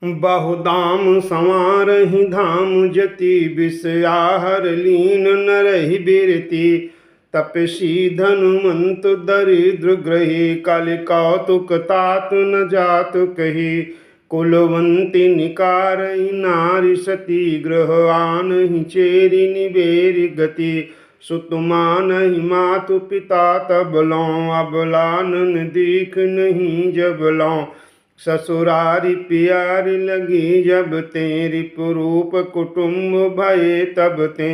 बहुदाम संवारहि धाम जति विषयाहर लीन नरहि बिरति तपसी धनुमंत दरिद्र ग्रही कलि कौतुक तात न जातु कही कुलवंती निकारहि नारी सती ग्रह आनहि चेरि निबेरि गति सुतमानहि मातु पिता तबलों अबलानन दीख नहीं जबलों ससुरारी प्यारी लगी जब तेरी पुरूप कुटुंब भये तब ते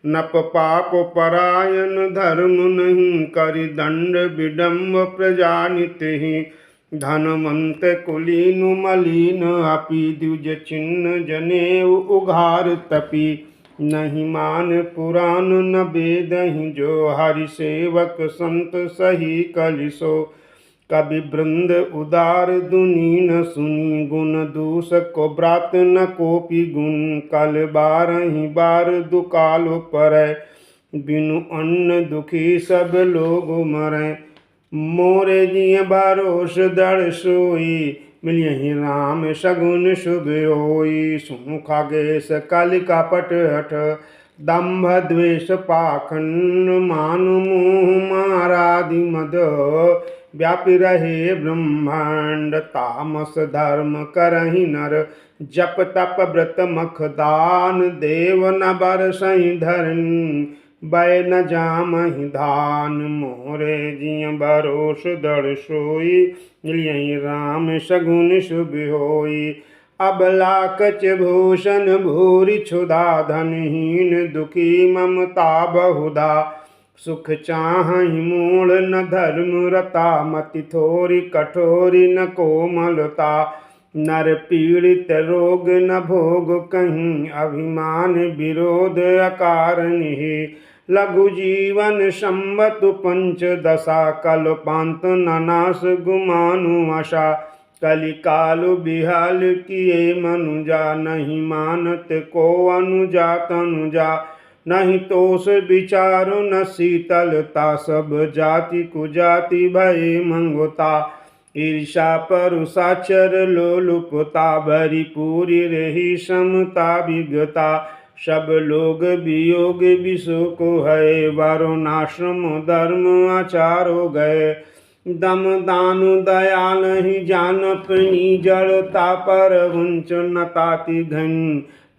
नप पाप परायण धर्म नहीं करि दंड विडम्ब प्रजानित ही धनवंत कुलीन मलिन अपि द्विज चिन्ह जनेऊ उघार तपी नहीं मान पुराण न वेदहि जो हरि सेवक संत सही कलिसो कवि वृंद उदार दुनी न सुनी गुण दूस को ब्रात न कोपी गुण कल बारहि बार दुकाल परै बिनु अन्न दुखी सब लोग मरै मोरे जिय बारोष दड़ सोई मिलियहि राम सगुन शुभ होई सुनु खागेश कलि कपट हठ दंभ द्वेष पाखंड मान मोह मारादि मद व्यापी रहे ब्रह्मांड तामस धर्म करहि नर जप तप व्रत मख दान देव न बरसहि धरन बै न जामहि धान मोरे जिय बरोष दड़ सोई मिलियहि राम सगुन शुभ होई अबला कच भूषण भूरि क्षुधा धनहीन दुखी ममता बहुधा सुख चाहि मूल न धर्म रता मति थोरी कठोरी न कोमलता नर पीड़ित रोग न भोग कहीं अभिमान विरोध अकारणि लघु जीवन संवतु पंच दशा कल्पांत ननास गुमानु आशा कलि कालु बिहाल किए मनुजा नहीं मानत को अनुजा तनुजा नहीं तोष विचारो न शीतलता सब जाति कुजाति भय मंगोता ईर्षा परुषाचर लोलुपता भरी पूरी रही समता विगता सब लोग वियोग विषो को है वारुणाश्रम धर्म आचारो गए दम दानु दया नहीं जान अपनी जड़ता पर वंच नताति घन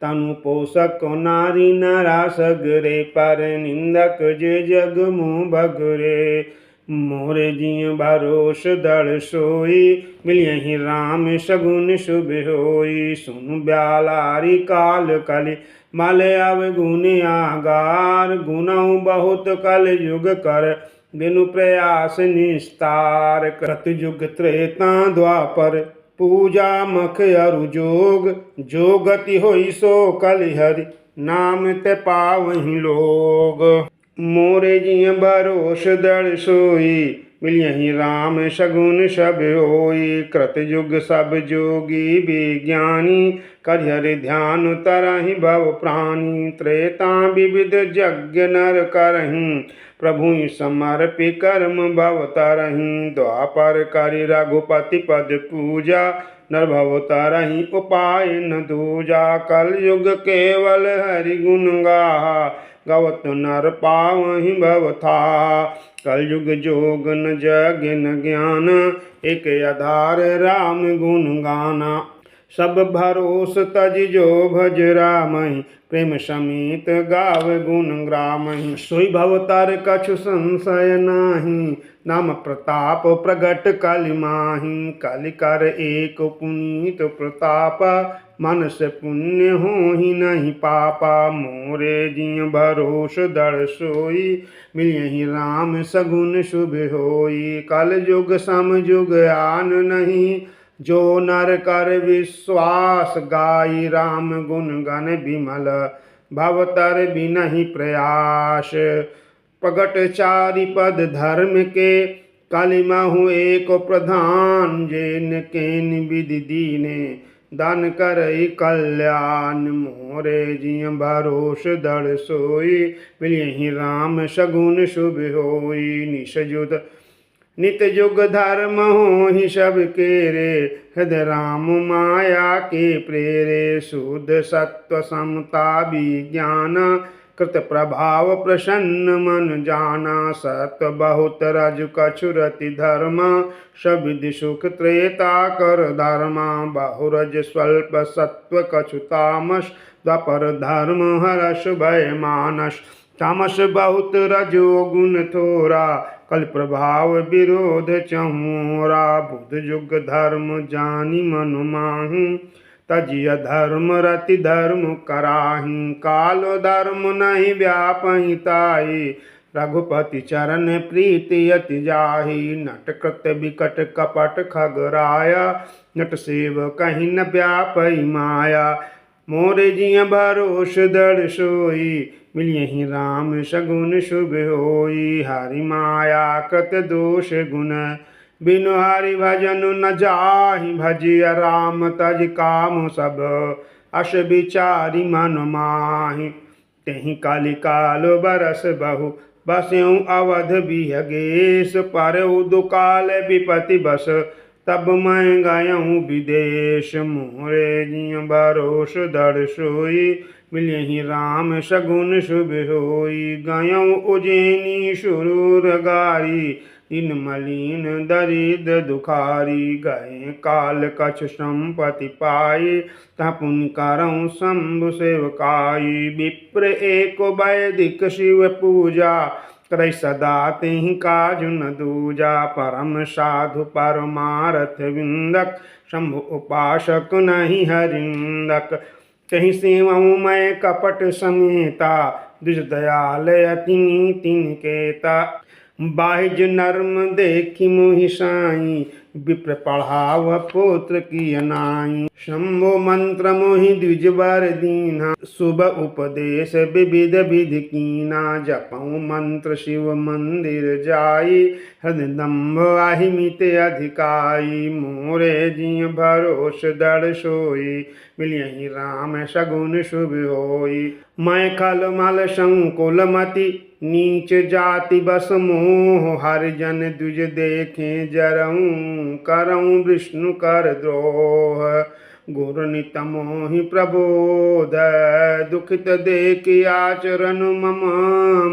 तनु पोषक नारी नरा सगरे पर निंदक जे जग मुँह बगरे मोरे जिय भरोस दड़ सोई मिलियहि राम सगुन शुभ होई सुन ब्यालारी काल कलि मल अवगुण आगार गुणौ बहुत कल युग कर बिनु प्रयास निस्तार कृत युग त्रेता द्वापर पूजा मख अरु जोग जो गति होई सो कलिहरि नाम ते पावहि लोग मोरे जिय भरोस दड़ सोई मिलियहि राम सगुन सब होई कृत युग सब जोगी विज्ञानी करिहरि ध्यान तरहि भव प्राणी त्रेता विविध यज्ञ नर करहि प्रभु समर्पि कर्म भव तरहि द्वापर करि रघुपति पद पूजा नर भव तरहि उपाय न दूजा कल युग केवल हरि गुण गाहा गवत नर पावहि भव था कल युग जोग न जग न ज्ञान एक आधार राम गुण गाना सब भरोस तज जो भज रामहि प्रेम समीत गाव गुण ग्रामहि सोई भवतार कछु संशय नाही नाम प्रताप प्रगट कलि माहि कलि कर एक पुनीत प्रताप मनस पुण्य होहि नहीं पापा मोरे जिय भरोस दड़ सोई मिलियहि राम सगुन शुभ होई कल युग सम युग आन नहीं जो नर कर विश्वास गाई राम गुण गण विमल भवतर बिनहि प्रयास प्रगट चारि पद धर्म के कलिमहु एक प्रधान जेन केन विधि दीने दान करई कल्याण मोरे जिय भरोस दड़ सोई मिलियहि राम सगुन शुभ होई निशजुत नित युग धर्म हो ही सब केरे, हृदय राम माया के प्रेरे। शुद्ध सत्व समता विज्ञान, कृत प्रभाव प्रसन्न मन जाना। सत्व बहुत रज कछु रति धर्म, सविधि सुख त्रेता कर धर्मा। बहुरज स्वल्प सत्व कछु तामस, द्वापर धर्म हर्ष भय मानस। तामस बहुत रजो गुण थोरा, कल प्रभाव विरोध चमोरा। बुध युग धर्म जानी मनु माहू, तजिय धर्म रति धर्म कराही। कालो धर्म नहीं व्यापहिताई, रघुपति चरण प्रीति अति जाही। नट कृत विकट कपट खगराया, नट सेव कहीं न व्यापई माया। मोरे जिय भरोस दृढ़ सोई, मिलियहि राम सगुन शुभ होई। हरि माया कृत दोष गुण, बिनु हरि भजन न जाहि। भजिय राम तज काम सब, अस विचारी मन माहि। तेहि काली काल बरस बहु, बस्यु अवध बिहगेश। परउ दुकाल विपति बस, तब मैं गयऊँ विदेश। मोरे जिय भरोस दृढ़ सोई, मिलियहि राम सगुन शुभ होई। गयऊँ उज्जैनी सुरूर गारी, दिन मलिन दरिद्र दुखारी। गए काल कछु संपत्ति पाई, तह पुण्य करऊँ शंभु सेवकाई। विप्र एक वैदिक शिव पूजा, करई सदा तेहि काजु न दूजा। परम साधु परमारथ विंदक, शंभु उपासक नहीं हरिंदक। कहीं सेवऊँ मैं कपट समेता, द्विज दयाल अति नीति निकेता। बाहिज नर्म देखी मोहि साई, विप्र पढ़ाव पुत्र की नाई। शंभो मंत्र मोहि द्विज वर दीना, शुभ उपदेश विविध विधि कीना। जपऊँ मंत्र शिव मंदिर जाई, हृदय दम्भ आहि मित अधिकाई। मोरे जिय भरोस दृढ़ सोई, मिलियहि राम सगुन शुभ होई। मैं खल मल संकुल मति, नीच जाति बस मोह। हरिजन द्विज देखें जरऊँ, करऊँ विष्णु कर द्रोह। गुरु नित मोहि प्रबोध, दुखित देख आचरण मम।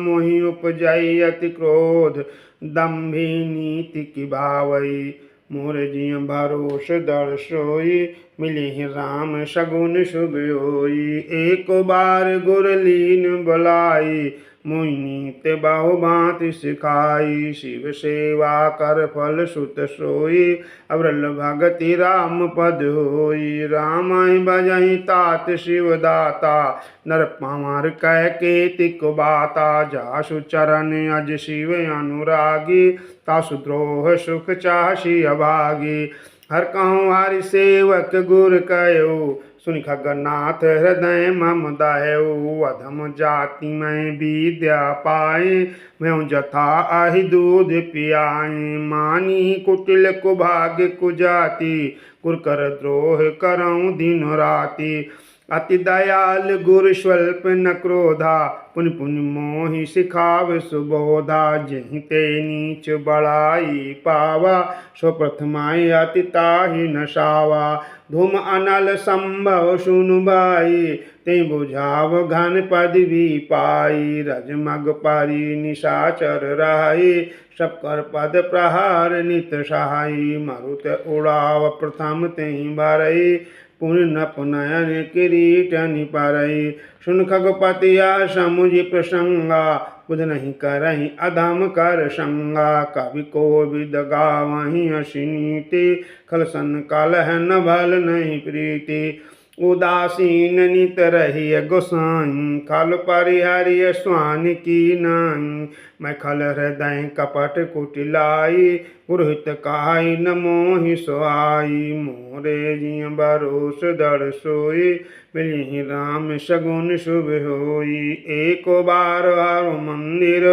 मोहि उपजई अति क्रोध, दम्भी नीति की भावई। मोर जिय भरोस दृढ़ सोई, मिलिहि राम सगुन शुभ होई। एक बार गुर लीन बुलाई, मोहि नीति बहु भांति सिखाई। शिव सेवा कर फल सुत सोई, अवरल भगति राम पद होई। रामाय बजहि तात शिव दाता, नर पामर कह केतिक बाता। जासु चरण अज शिव अनुरागी, तासु द्रोह सुख चाहि अभागी। हर कहूँ हरि सेवक गुर कयो, सुनि खगनाथ हृदय मम दहयु। अधम जाति में विद्या पाए, मैं जथा आहि दूध पियाए। मानी कुटिल कुभाग्य कुजाति, गुर कर द्रोह करऊँ दिन राति। अति दयाल गुरु स्वल्प न क्रोधा, पुनि पुनि मोहि सिखाव सुबोधा। जहि ते नीच बड़ाई पावा, सो प्रथमाई अति ताहि न सावा। धूम अनल संभव सुनु भाई, ते बुझाव घन पदवी पाई। रजमग पारी निशाचर रहाई, सब कर पद प्रहार नित सहाई। मरुत उड़ाव प्रथम तेहि भरई, पुण्य नप नयन किरीट निपरई। सुन खगपति समुझि प्रसंगा, बुध नहीं करहि अधम कर संगा। कवि कोविद गावहि हँसि नीति, खल सन कलह न भल नहीं प्रीति। उदासीन नित रहिय गोसाई, खल परिहरिय स्वान की नाई। मैं खल हृदय कपट कुटिलाई, पुरोहित कहाई न मोहि सोहाई। मोरे जिय भरोस दृढ़ सोई, मिलिहि राम सगुन शुभ होई। एक बार हर मंदिर,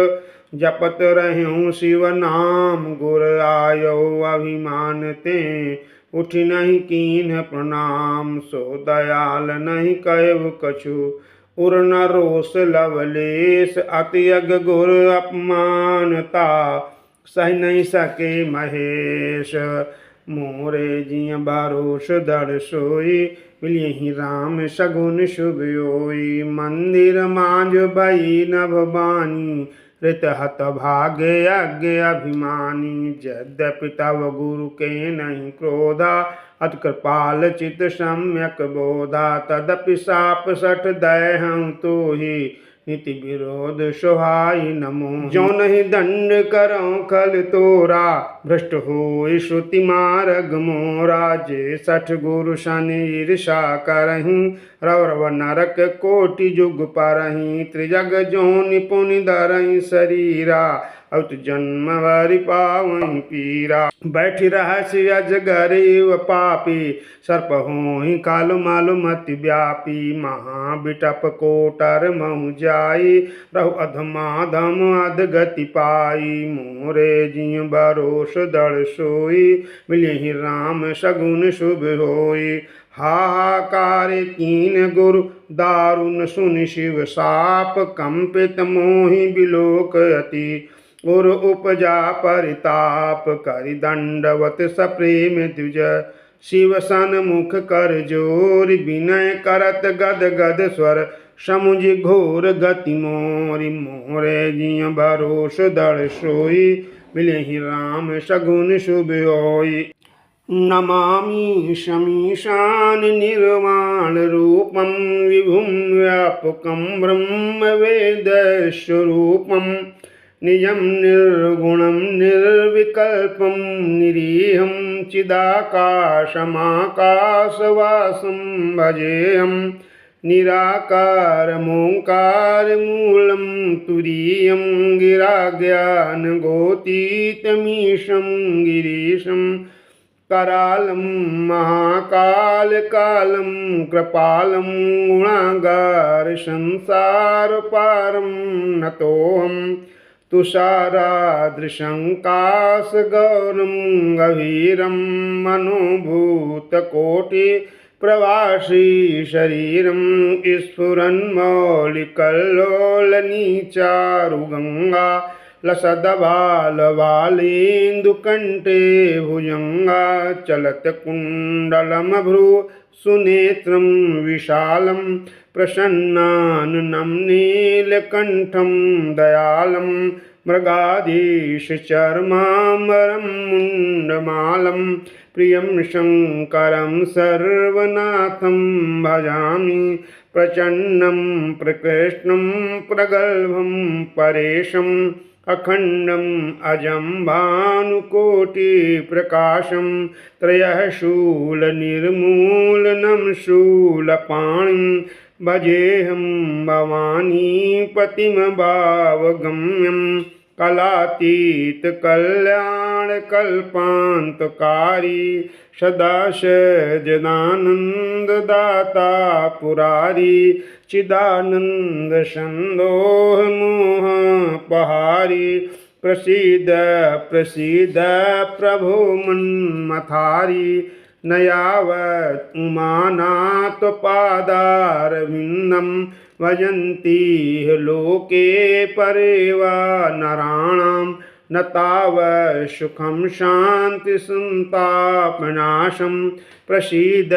जपत रहूँ शिव नाम। गुर आयो अभिमान ते, उठि नहीं कीन्ह प्रणाम। सो दयाल नहीं कयउ कछु, उर न रोष लवलेश। अति अग गुर अपमानता, सही नहीं सके महेश। मोरे जिय भरोस दर सोई, मिलियहि राम सगुन शुभ होई। मंदिर मांझ भई नभ बानी, ऋत हत भाग्य यज्ञ अभिमानी। यद्यपि तव गुरु के नहीं क्रोधा, अत कृपाल चित सम्यक बोधा। तदपि साप सठ दयहं तोहि, नीति विरोध सोहाई नमो। जो नहीं दंड करो खल तोरा, भ्रष्ट होई श्रुति मार्ग मोरा। जे सठ गुरु सन ईर्षा करहीं, रव रव नरक कोटि जुग परहीं। त्रिजग जोनि पुनि धरहीं शरीरा, अवत जन्म वरि पावहीं पीरा। बैठि रहस्य अजगर इव पापी, सर्प होहि काल मालु मति व्यापी। महाबिटप कोटर महु जाई, रहु अधमाधम अधगति पाई। मोरे जिय भरोस दृढ़ सोई, मिलियहि राम सगुन शुभ होई। हाहाकार कीन गुरु दारुन सुनि शिव साप, कंपित मोहि बिलोक अति। उर उपजा परिताप, करि दंडवत सप्रेम द्विज। शिव सन्मुख कर जोर, विनय करत गद गद स्वर। समुझ घोर गति मोरि, मोरे जिय भरोस दृढ़ सोई, मिलियहि राम सगुन शुभ होई। नमामि शमीशान निर्वाण रूपं, विभुं व्यापकं ब्रह्म वेद स्वरूपं। निजं निर्गुणं निर्विकल्पं, निरीहं चिदाकाशमाकाशवासं भजेऽहं। निराकारमोङ्कारमूलं तुरीयं, गिराज्ञानगोतीतमीशं गिरीशं। करालं महाकालकालं कृपालं, गुणागार संसारपारं नतोऽहं। तुषाराद्रिशङ्काशगौरं गभीरं, मनोभूतकोटि प्रवासी शरीरं। स्फुरन्मौलिकल्लोलनीचारुगङ्गा, लसदबालबालेन्दुकण्ठे भुजङ्गा। चलत्कुण्डलमभ्रु सुनेत्रं विशालं, प्रसन्नाननं नीलकण्ठं दयालं। मृगाधीशचर्माम्बरं मुण्डमालं, प्रियं शङ्करं सर्वनाथं भजामि। प्रचण्डं प्रकृष्णं प्रगल्भं परेशम्, अखण्डम् अजं भानुकोटिप्रकाशं। त्रयः शूलनिर्मूलनं शूलपाणिं, भजेऽहं भवानीपतिं भावगम्यं। कलातीतकल्याणकल्पान्तकारी, सदा सज्जनानन्ददाता पुरारी। चिदानन्दसन्दोहमोहपहारी, प्रसीद प्रसीद प्रभो मन्मथारी। न यावत् उमानाथपादारविन्दं, भजन्ति लोके परेवा नराणां। न तावत् सुखं शान्तिसन्तापनाशं, प्रसीद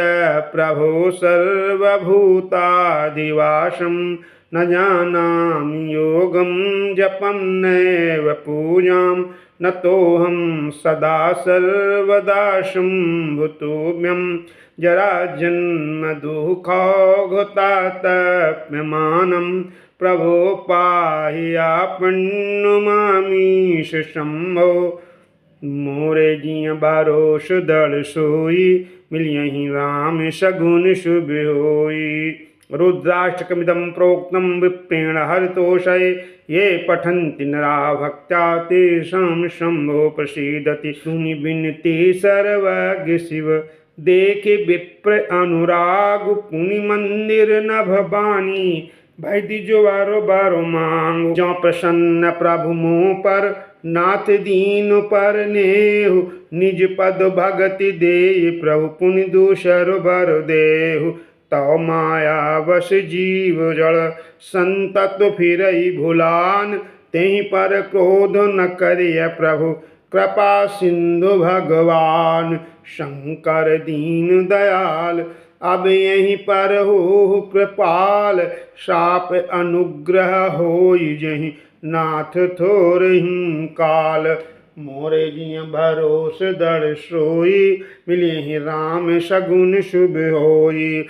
प्रभो सर्वभूताधिवासं। न जानामि योगं जपं नैव पूजां, नतोऽहं सदा सर्वदा शम्भुतोऽम्यं। जराजन्मदुःखौघतातप्यमानं, प्रभो पाहि आपन्नुमामीश शम्भो। मोरे जिय भरोस दृढ़ सोई, मिलियहि राम सगुन शुभ होई। रुद्राष्टकमिदं प्रोक्तं विप्रेण हरितोषये, ये पठन्ति नरा भक्त्या तेषां शम्भो प्रसीदति। सुनि विनति सर्वज्ञ शिव, देखे विप्र अनुराग। पुनि मंदिर नभ बानी, भैति जो बारो बारो मांग। जो प्रसन्न प्रभु मोह पर, नाथ दीन पर नेहु। निज पद भगति देहि, प्रभु पुनि दूसर भर देहु। तव माया वश जीव जड़, संतत फिरई भुलान। तेहि पर क्रोध न करिय प्रभु कृपा सिंधु भगवान। शंकर दीन दयाल अब यहीं पर हो कृपाल। शाप अनुग्रह होई जहीं नाथ थोरहिं काल। मोरे जिय भरोस दर सोई मिलिहि राम सगुन शुभ होई।